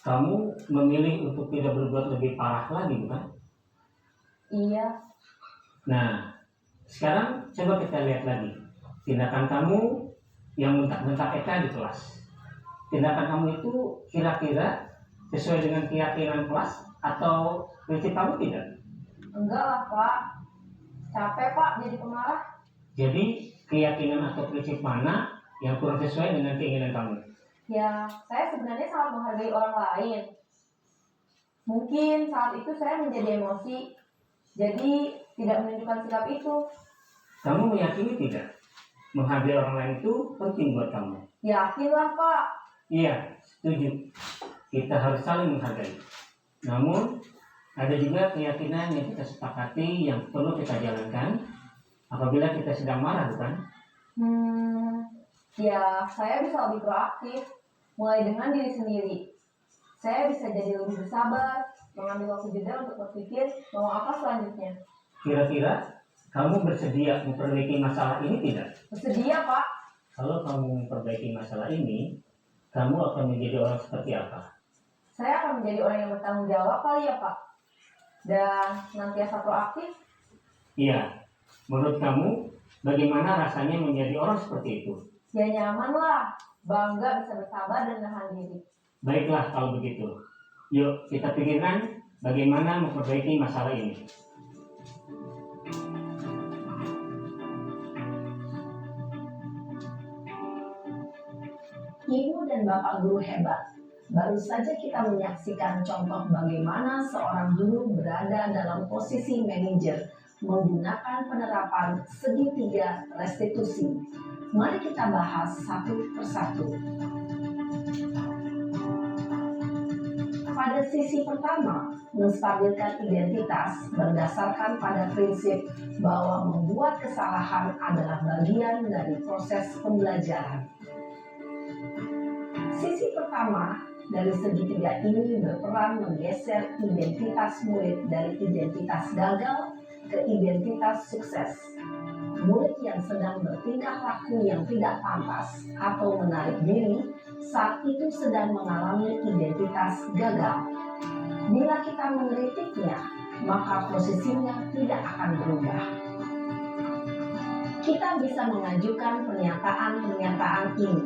Kamu memilih untuk tidak berbuat lebih parah lagi, bukan? Iya. Nah, sekarang coba kita lihat lagi. Tindakan kamu yang bentak-bentak Eka di kelas. Tindakan kamu itu kira-kira sesuai dengan keyakinan kelas atau prinsip kamu tidak? Enggak lah Pak. Capek Pak jadi pemarah. Jadi keyakinan atau prinsip mana yang kurang sesuai dengan keinginan kamu? Ya, saya sebenarnya sangat menghargai orang lain. Mungkin saat itu saya menjadi emosi. Jadi tidak menunjukkan sikap itu. Kamu meyakini tidak? Menghargai orang lain itu penting buat kamu. Yakin lah Pak. Iya, setuju. Kita harus saling menghargai. Namun, ada juga keyakinan yang kita sepakati yang perlu kita jalankan apabila kita sedang marah, bukan? Ya saya bisa lebih proaktif. Mulai dengan diri sendiri. Saya bisa jadi lebih bersabar, mengambil waktu jeda untuk berpikir mau apa selanjutnya. Kira-kira kamu bersedia memperbaiki masalah ini tidak? Bersedia Pak. Kalau kamu memperbaiki masalah ini, kamu akan menjadi orang seperti apa? Saya akan menjadi orang yang bertanggung jawab kali ya Pak. Dan senantiasa proaktif. Iya, menurut kamu Bagaimana rasanya menjadi orang seperti itu? Ya nyaman lah, bangga bisa bersabar dan menahan diri. Baiklah kalau begitu. Yuk kita pikirkan bagaimana memperbaiki masalah ini. Ibu dan Bapak guru hebat. Baru saja kita menyaksikan contoh bagaimana seorang guru berada dalam posisi manajer menggunakan penerapan segitiga restitusi. Mari kita bahas satu persatu. Pada sisi pertama, menstabilkan identitas berdasarkan pada prinsip bahwa membuat kesalahan adalah bagian dari proses pembelajaran. Sisi pertama dari segitiga ini berperan menggeser identitas murid dari identitas gagal ke identitas sukses. Murid yang sedang bertingkah laku yang tidak pantas atau menarik diri saat itu sedang mengalami identitas gagal. Bila kita mengkritiknya, maka posisinya tidak akan berubah. Kita bisa mengajukan pernyataan-pernyataan ini.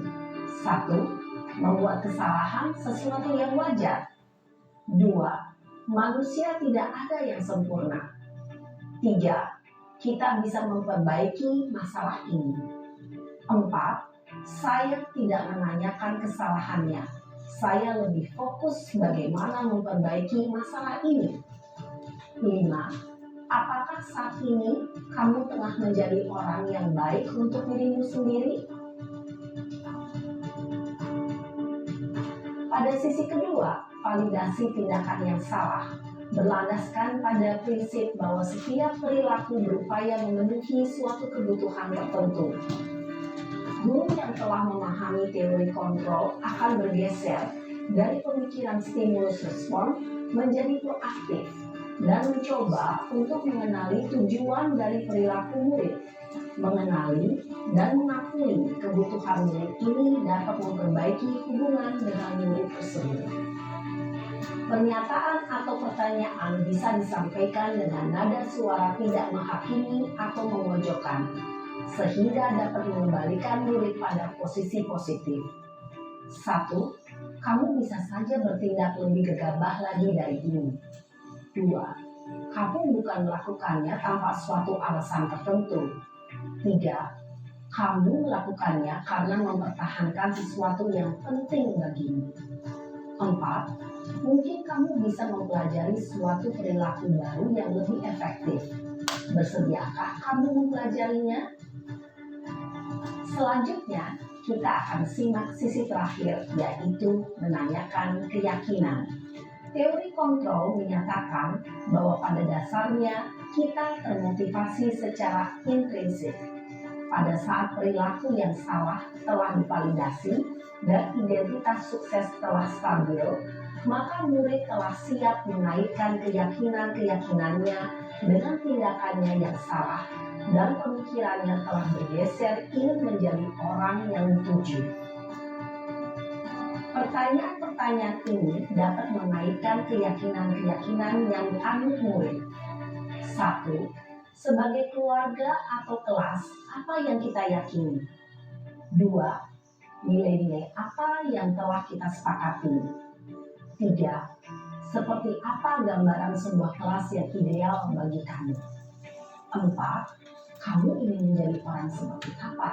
1. Membuat kesalahan sesuatu yang wajar. 2. Manusia tidak ada yang sempurna. 3. Kita bisa memperbaiki masalah ini. 4. Saya tidak menanyakan kesalahannya. Saya lebih fokus bagaimana memperbaiki masalah ini. 5. Apakah saat ini kamu tengah menjadi orang yang baik untuk dirimu sendiri? Pada sisi kedua, validasi tindakan yang salah berlandaskan pada prinsip bahwa setiap perilaku berupaya memenuhi suatu kebutuhan tertentu. Guru yang telah memahami teori kontrol akan bergeser dari pemikiran stimulus respon menjadi proaktif dan mencoba untuk mengenali tujuan dari perilaku murid. Mengenali dan mengakui kebutuhan murid ini dapat memperbaiki hubungan dengan murid tersebut. Pernyataan atau pertanyaan bisa disampaikan dengan nada suara tidak menghakimi atau memojokkan, sehingga dapat mengembalikan murid pada posisi positif. 1. Kamu bisa saja bertindak lebih gegabah lagi dari ini. 2. Kamu bukan melakukannya tanpa suatu alasan tertentu. 3. Kamu melakukannya karena mempertahankan sesuatu yang penting bagimu. 4. Mungkin kamu bisa mempelajari suatu perilaku baru yang lebih efektif. Bersediakah kamu mempelajarinya? Selanjutnya, kita akan simak sisi terakhir, yaitu menanyakan keyakinan. Teori kontrol menyatakan bahwa pada dasarnya kita termotivasi secara intrinsik. Pada saat perilaku yang salah telah divalidasi dan identitas sukses telah stabil, maka murid telah siap menaikkan keyakinan-keyakinannya dengan tindakannya yang salah dan pemikirannya telah bergeser ingin menjadi orang yang dituju. Pertanyaan-pertanyaan ini dapat menaikkan keyakinan-keyakinan yang dianut murid. 1. Sebagai keluarga atau kelas, apa yang kita yakini? 2. Nilai-nilai apa yang telah kita sepakati? 3. Seperti apa gambaran sebuah kelas yang ideal bagi kamu? 4. Kamu ingin menjadi orang seperti apa?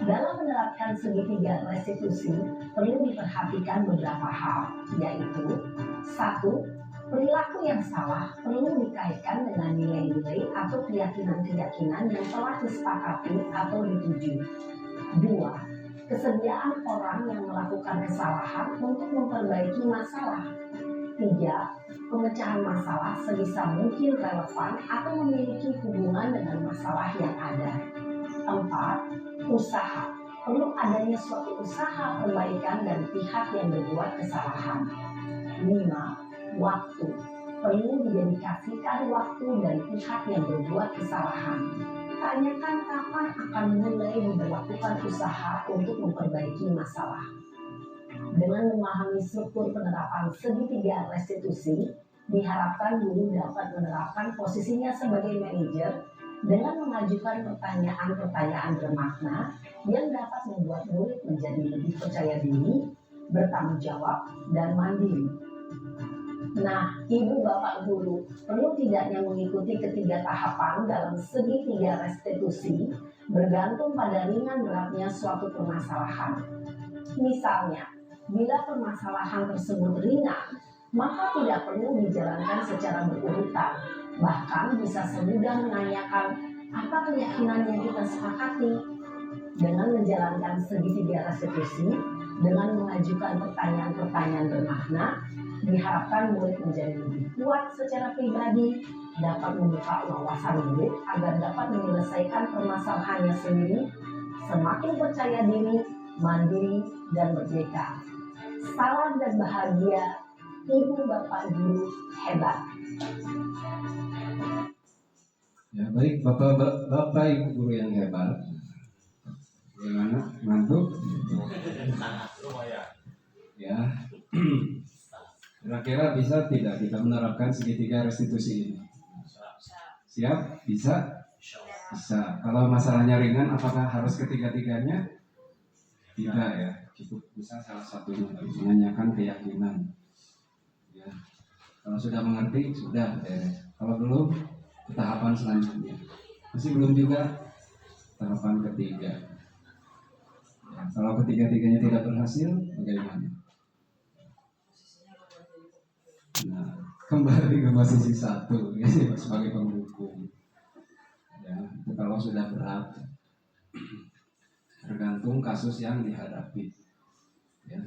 Dalam menerapkan segitiga restitusi, perlu diperhatikan beberapa hal, yaitu 1. Perilaku yang salah perlu dikaitkan dengan nilai-nilai atau keyakinan-keyakinan yang telah disepakati atau dituju. 2. Kesediaan orang yang melakukan kesalahan untuk memperbaiki masalah. 3. Pemecahan masalah sebisa mungkin relevan atau memiliki hubungan dengan masalah yang ada. 4. Usaha. Perlu adanya suatu usaha perbaikan dari pihak yang berbuat kesalahan. 5. Waktu. Perlu didedikasikan waktu dari pihak yang berbuat kesalahan. Tanyakan kapan akan mulai diberlakukan usaha untuk memperbaiki masalah. Dengan memahami struktur penerapan segitiga restitusi, Diharapkan guru dapat menerapkan posisinya sebagai manajer dengan mengajukan pertanyaan-pertanyaan bermakna yang dapat membuat murid menjadi lebih percaya diri, bertanggung jawab, dan mandiri. Nah, Ibu Bapak Guru perlu tidaknya mengikuti ketiga tahapan dalam segitiga restitusi bergantung pada ringan beratnya suatu permasalahan. Misalnya, bila permasalahan tersebut ringan, maka tidak perlu dijalankan secara berurutan. Bahkan bisa semudah menanyakan apa keyakinan yang kita sepakati. Dengan menjalankan segitiga restitusi, dengan mengajukan pertanyaan-pertanyaan bermakna, diharapkan murid menjadi lebih kuat secara pribadi, dapat membuka wawasan murid agar dapat menyelesaikan permasalahannya sendiri, semakin percaya diri, mandiri, dan merdeka. Salam dan bahagia, Ibu Bapak Guru hebat. Ya, baik Bapak Ibu guru yang hebat. Bagaimana? Mantap? Ya. Kira-kira bisa tidak kita menerapkan segitiga restitusi ini? Siap? Bisa? Bisa. Kalau masalahnya ringan, apakah harus ketiga-tiganya? Tidak ya. Cukup bisa salah satunya, menanyakan keyakinan. Ya. Kalau sudah mengerti, sudah beres. Kalau belum, ke tahapan selanjutnya. Masih belum juga, tahapan ketiga. Ya, kalau ketiga-tiganya tidak berhasil, bagaimana? Nah, kembali ke posisi 1 ya, sebagai penghukum. Ya, itu kalau sudah berat, tergantung kasus yang dihadapi. Ya.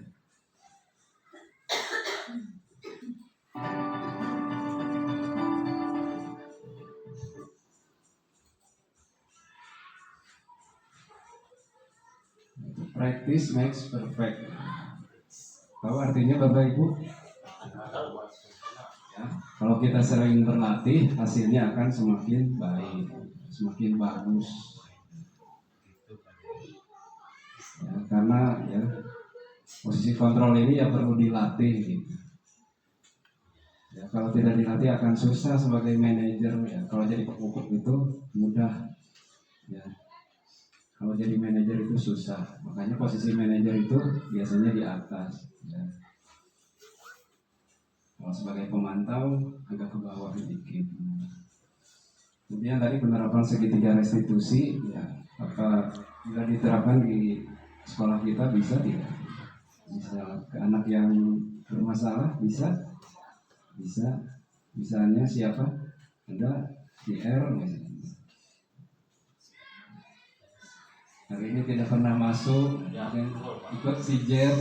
Practice makes perfect. Tahu artinya Bapak Ibu? Ya, kalau kita sering berlatih, hasilnya akan semakin baik, semakin bagus. Ya, karena ya posisi kontrol ini ya perlu dilatih. Gitu. Ya, kalau tidak dilatih akan susah sebagai manajer. Ya, kalau jadi penghukum itu mudah. Ya. Kalau jadi manajer itu susah, makanya posisi manajer itu biasanya di atas. Ya. Kalau sebagai pemantau agak ke bawah sedikit. Kemudian tadi penerapan segitiga restitusi, ya, apa bila diterapkan di sekolah kita bisa tidak? Bisa ke anak yang bermasalah bisa, bisa. Misalnya siapa? Ada DR misalnya. Hari ini tidak pernah masuk, ikut si Jet,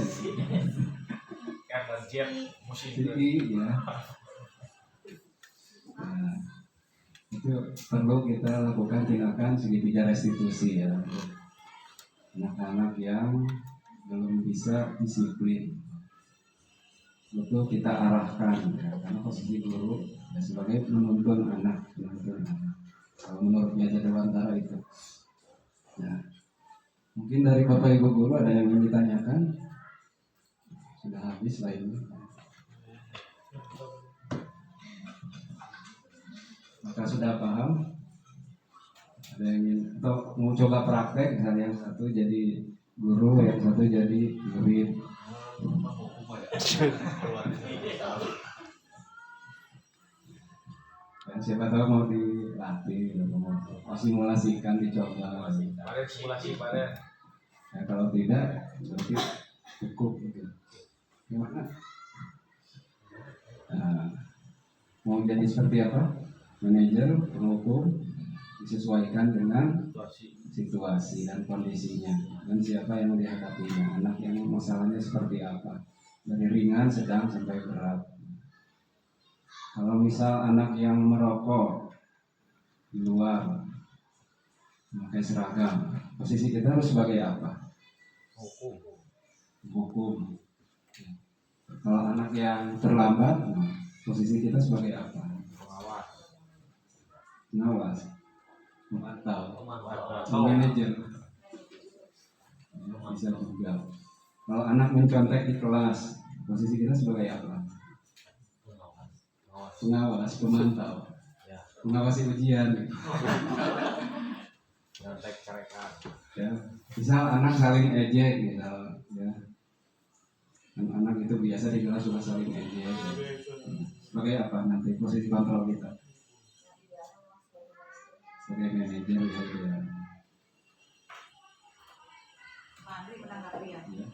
Karena Jet musim ya. Nah, itu perlu kita lakukan tindakan segitiga restitusi ya, anak-anak yang belum bisa disiplin. Betul kita arahkan, ya, karena posisi guru ya, sebagai penuntun anak. Kalau menurutnya Jadwantara itu. Nah, mungkin dari Bapak Ibu guru ada yang ingin ditanyakan? Sudah habis lah ini. Maka sudah paham? Ada yang ingin atau mau coba praktek? Misalnya yang satu jadi guru, yang satu jadi murid. Ya, siapa tahu mau dilatih, mau simulasikan, dicoba. Kemarin simulasi kemarin. Ya, kalau tidak, berarti cukup. Gitu. Gimana? Nah, mau jadi seperti apa? Manajer, penghukum, disesuaikan dengan situasi dan kondisinya, dan siapa yang dihadapinya, anak yang masalahnya seperti apa, dari ringan, sedang, sampai berat. Kalau misal anak yang merokok di luar, memakai seragam, posisi kita harus sebagai apa? Hukum. Kalau anak yang terlambat, posisi kita sebagai apa? Pengawas, memantau, manajer. Bisa juga. Kalau anak mencontek di kelas, posisi kita sebagai apa? pengawas, pemantau, Ya. mengawasi ujian. Nyontek cerekan. Ya, misal anak saling ejek, misal, ya, kan anak itu biasa di kelas suka saling ejek. Sebagai apa nanti posisi kontrol kita? Sebagai manajer ya. Andri menanggapi ya. Ya.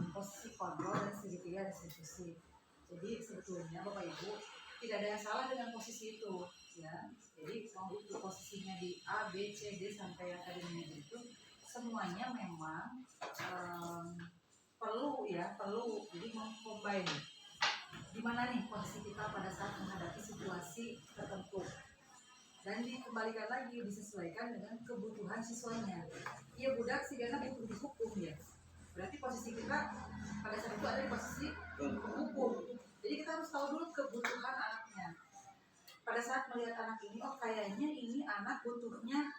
Posisi kontrol dan segitiga restitusi. Jadi sebetulnya Bapak Ibu tidak ada yang salah dengan posisi itu, ya. Jadi mau itu posisinya di A, B, C, D sampai yang tadi manajer itu semuanya memang perlu. Jadi mengcombine. Di mana nih posisi kita pada saat menghadapi situasi tertentu. Dan dikembalikan lagi disesuaikan dengan kebutuhan siswanya. Iya budak sih karena butuh dihukum ya. Berarti posisi kita pada saat itu ada di posisi hukum. Jadi kita harus tahu dulu kebutuhan anaknya. Pada saat melihat anak ini, oh kayaknya ini anak butuhnya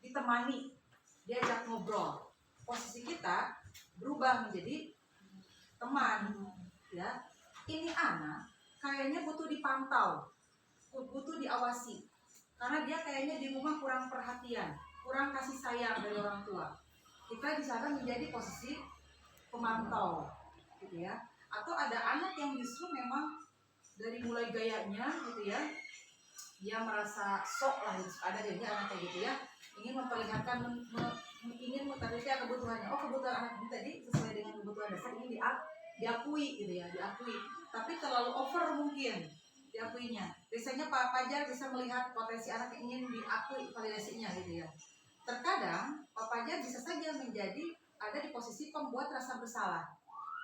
ditemani, diajak ngobrol. Posisi kita berubah menjadi teman, ya. Ini anak kayaknya butuh dipantau, butuh diawasi. Karena dia kayaknya di rumah kurang perhatian, kurang kasih sayang dari orang tua. Kita di sana menjadi posisi pemantau, gitu ya. Atau ada anak yang justru memang dari mulai gayanya, gitu ya, dia merasa sok lah, gitu. Ada dia anak kayak gitu ya, ingin memperlihatkan, ingin memperlihatkan kebutuhannya. Oh kebutuhan anak ini tadi sesuai dengan kebutuhan dasar ini diakui, gitu ya, diakui. Tapi terlalu over mungkin diakuinya. Biasanya Pak Pajar bisa melihat potensi anak yang ingin diakui validasinya gitu ya. Terkadang Pak Pajar bisa saja menjadi ada di posisi pembuat rasa bersalah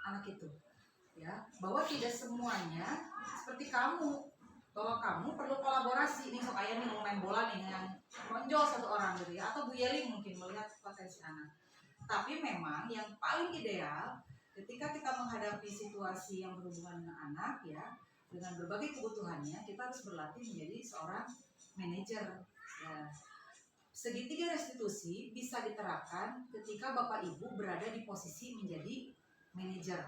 anak itu. Ya, bahwa tidak semuanya seperti kamu, bahwa kamu perlu kolaborasi nih, sok ayah nih mau main bola nih yang menonjol satu orang gitu ya, atau Bu Yeli mungkin melihat potensi anak. Tapi memang yang paling ideal ketika kita menghadapi situasi yang berhubungan dengan anak ya, dengan berbagai kebutuhannya, kita harus berlatih menjadi seorang manajer. Ya. Segitiga restitusi bisa diterapkan ketika Bapak Ibu berada di posisi menjadi manajer.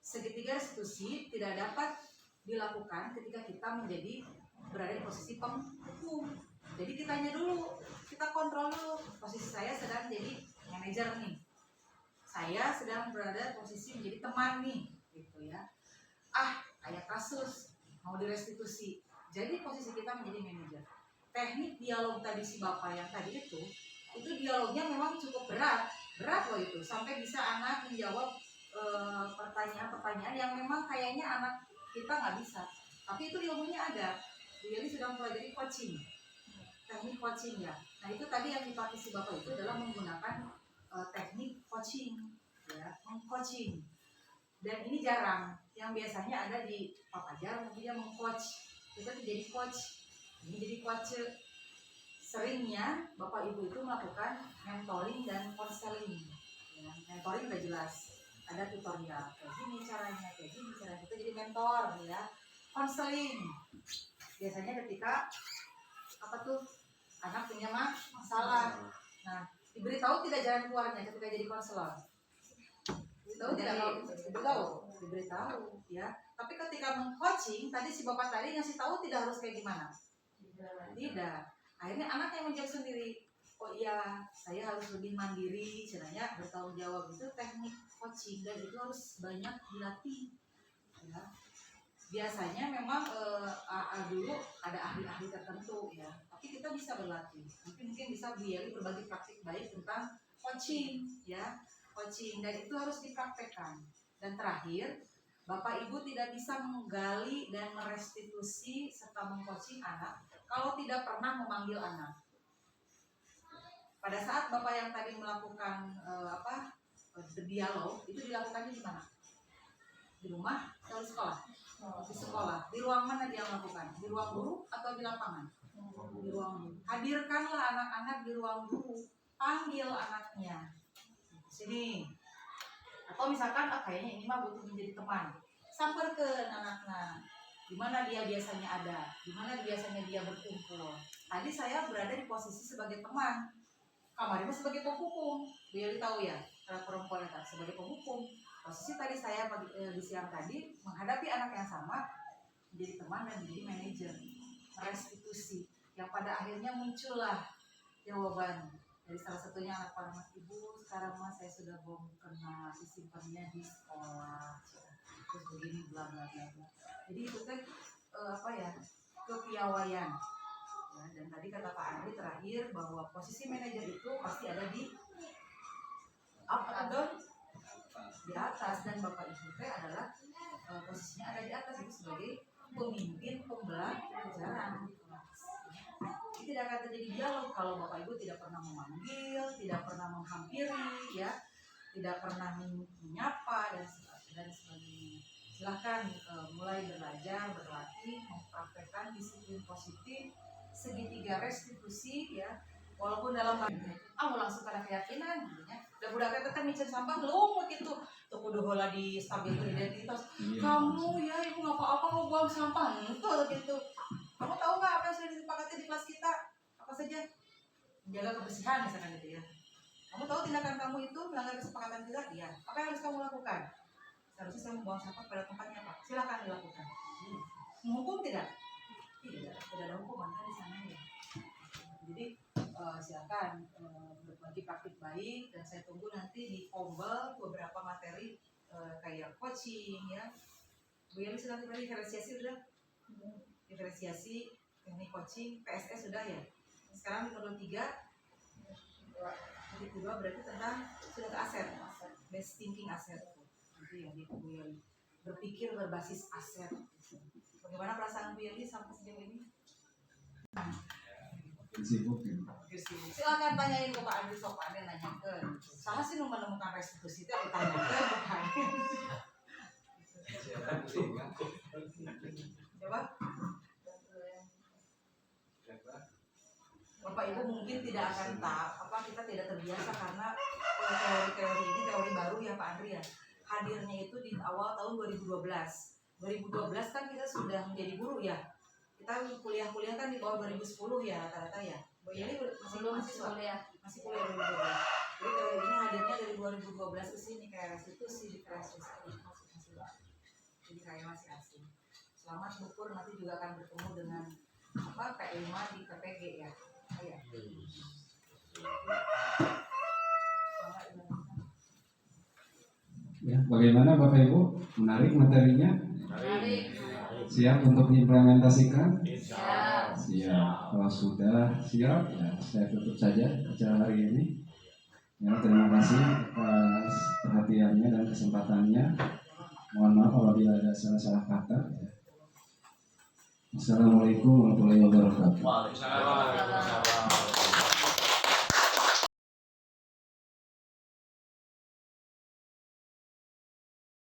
Segitiga restitusi tidak dapat dilakukan ketika kita menjadi berada di posisi penghukum. Jadi kita tanya dulu, kita kontrol dulu. Posisi saya sedang jadi manajer nih. Saya sedang berada di posisi menjadi teman nih, gitu ya. Kayak kasus mau direstitusi. Jadi posisi kita menjadi manajer. Teknik dialog tadi si Bapak yang tadi itu dialognya memang cukup berat loh itu. Sampai bisa anak menjawab pertanyaan-pertanyaan yang memang kayaknya anak kita nggak bisa. Tapi itu ilmunya ada. Jadi sudah mempelajari coaching, teknik coaching ya. Nah itu tadi yang dipakai si Bapak itu adalah menggunakan teknik coaching, ya, meng-coaching. Dan ini jarang. Yang biasanya ada di Pak Pajar, mungkin dia meng-coach. Kita jadi coach. Ini jadi coach. Seringnya Bapak Ibu itu melakukan mentoring dan counseling. Ya, mentoring udah jelas. Ada tutorial. Kayak gini caranya, kayak gini caranya. Kita jadi mentor ya. Counseling. Biasanya ketika anak punya masalah. Nah, diberitahu tidak jalan keluarnya ketika jadi konselor. Diberitahu ya. Tapi ketika meng-coaching tadi si Bapak tadi ngasih tahu tidak harus kayak gimana. Tidak. Akhirnya anak yang menjawab sendiri. Oh iya, saya harus lebih mandiri, caranya bertanggung jawab. Itu teknik coaching dan itu harus banyak dilatih. Ya. Biasanya memang dulu ada ahli-ahli tertentu ya. Tapi kita bisa berlatih. Mungkin bisa berbagi praktik baik tentang coaching ya. Coaching dan itu harus dipraktekkan. Dan terakhir, Bapak Ibu tidak bisa menggali dan merestitusi serta mengcoaching anak kalau tidak pernah memanggil anak. Pada saat Bapak yang tadi melakukan dialog, itu dilakukannya di mana? Di rumah atau di sekolah? Di sekolah. Di ruang mana dia melakukan? Di ruang guru atau di lapangan? Di ruang guru. Hadirkanlah anak-anak di ruang guru. Panggil anaknya. Sini. Atau misalkan kayaknya ini mah butuh menjadi teman. Samperkeun anaknya. Di mana dia biasanya ada? Di mana biasanya dia berkumpul? Tadi saya berada di posisi sebagai teman. Kamarnya sebagai penghukum. Biar tahu ya, para perempuan itu sebagai penghukum. Posisi tadi saya di siang tadi menghadapi anak yang sama, menjadi teman dan menjadi manajer, restitusi, yang pada akhirnya muncullah jawaban dari salah satunya anak ibu, sekarang mah saya sudah kena disimpannya di sekolah, terus begini bla bla bla. Jadi itu kan kepiawaian. Ya, dan tadi kata Pak Andri terakhir bahwa posisi manajer itu pasti ada di up atau down, di atas, dan Bapak Ibu teh adalah posisinya ada di atas itu sebagai pemimpin pembelajaran di kelas. Ini tidak akan terjadi dialog kalau Bapak Ibu tidak pernah memanggil, tidak pernah menghampiri, ya, tidak pernah menyapa dan sebagainya. Silahkan mulai belajar, berlatih, mempraktekkan disiplin positif, segitiga restitusi, ya, walaupun dalam mau langsung pada keyakinan gitu ya. Dan budak kita kan micin sampah lumut gitu. Tuh kudu heula di stabil identitas. Kamu ya ibu ngapa apa mau buang sampah itu gitu. Kamu tahu nggak apa yang sudah disepakati di kelas kita? Apa saja? Menjaga kebersihan misalkan gitu ya. Kamu tahu tindakan kamu itu melanggar kesepakatan kita? Iya. Apa yang harus kamu lakukan? Seharusnya saya membuang sampah pada tempatnya, Pak. Silakan dilakukan. Menghukum tidak? Tidak ada hukuman kan di sana ya. Jadi silakan berbagi praktik baik, dan saya tunggu nanti di Ombel beberapa materi kayak coaching, ya. Bu Yeli sudah tadi diferensiasi sudah? Diferensiasi, teknik coaching, PSS sudah ya. Sekarang di modul 3 titik 2 berarti tentang sudah ke aset, best thinking aset. Itu yang di Bu Yeli, berpikir berbasis aset. Bagaimana perasaan Bu Yeli sampai sejauh ini? Sibuk ya. Silakan tanyain ke Pak Andri, sok Pak Andri nanyakan. Saya sih menemukan restitusi itu ditanyakan Pak Andri. Coba. Bapak Ibu mungkin tidak akan kita tidak terbiasa karena teori-teori ini teori baru ya Pak Andri ya. Hadirnya itu di awal tahun 2012. 2012 kan kita sudah menjadi guru ya. Kita kuliah kan di bawah 2010 ya rata-rata ya. Bu Yeli masih kuliah 2012. Jadi teori ini hadirnya dari 2012 ke sini kayak restitusi, masih jadi kayak masih asing. Selamat syukur nanti juga akan bertemu dengan P5 di PPG ya. Ya. Ya, bagaimana Bapak Ibu? Menarik materinya? Menarik. Siap untuk diimplementasikan? Siap. Siap. Kalau sudah siap, ya saya tutup saja acara hari ini. Ya, terima kasih atas perhatiannya dan kesempatannya. Mohon maaf apabila ada salah-salah kata. Assalamualaikum warahmatullahi wabarakatuh.